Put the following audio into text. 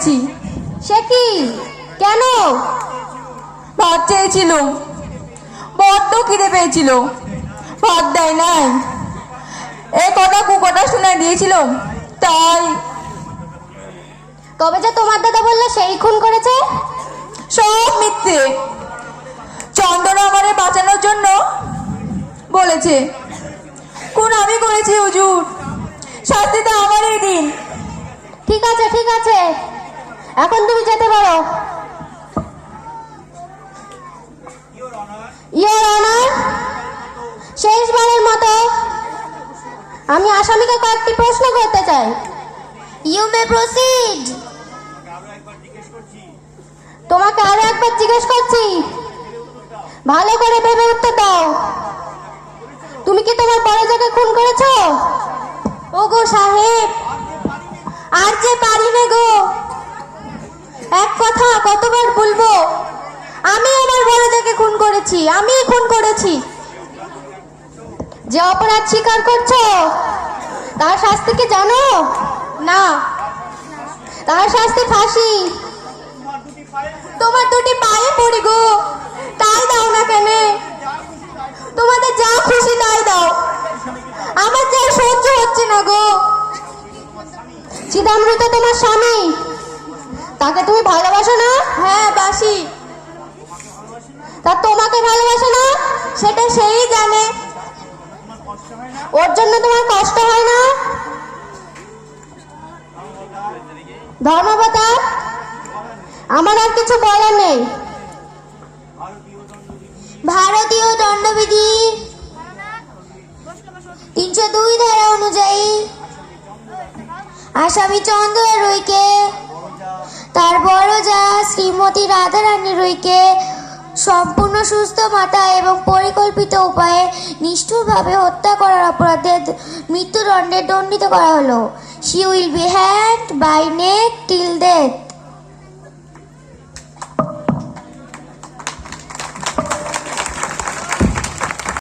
করেছি। সে কি? কেন? ভাত চেয়েছিল, বড্ড খিদে পেয়েছিল, ভাত দেয় নাই। এ কটা কুকটা শুনে দিয়েছিল, তাই। তবে যে তোমার দাদা বললো সেই খুন করেছে? সব মিথ্যে। চন্দন আমারে বাঁচানোর জন্য বলেছে। খুন আমি করেছি হুজুর, শাস্তিটা আমারই দিন। ঠিক আছে ঠিক আছে, এখন তুমি যেতে পারো। ইয়োর অনার, শেষবারের মতো আমি আসামিকে কয়েকটি প্রশ্ন করতে চাই। You may proceed. তোমাকে আরো একবার জিজ্ঞেস করছি, ভালো করে ভেবে উত্তর দাও। তুমি কি তোমার বড় জায়গায় খুন করেছো? ওগো সাহেব, আর যে পারি না গো, এক কথা কতবার বলবো? আমি আমার বড় জায়গায় খুন করেছি, আমি খুন করেছি। যে অপরাধ স্বীকার করছো তার শাস্তি কি জানো? না, তার শাস্তি ফাঁসি। তোমার দুটি পায়ে পড়ি গো, তাই দাও না কেন? তোমাদের যা খুশি তাই দাও, আমার যা সহ্য হচ্ছে না গো। চিদামৃত তোমার স্বামী, তাকে তুমি ভালোবাসো না? হ্যাঁ বাসি। তা তোমাকে ভালোবাসে না সেটা সেই জানে। ওর জন্য তোমার কষ্ট হয় না? ধর্মবতা, আমার আর কিছু বলার নেই। ভারতীয় দণ্ডবিধি 302 ধারা অনুযায়ী আসামি চন্দ্র রুইকে তার বড় যা শ্রীমতী রাধারানী রুইকে সম্পূর্ণ সুস্থ মাথা এবং পরিকল্পিত উপায়ে নিষ্ঠুরভাবে হত্যা করার অপরাধে মৃত্যুদণ্ডে দণ্ডিত করা হলো। She will be hanged by neck till death.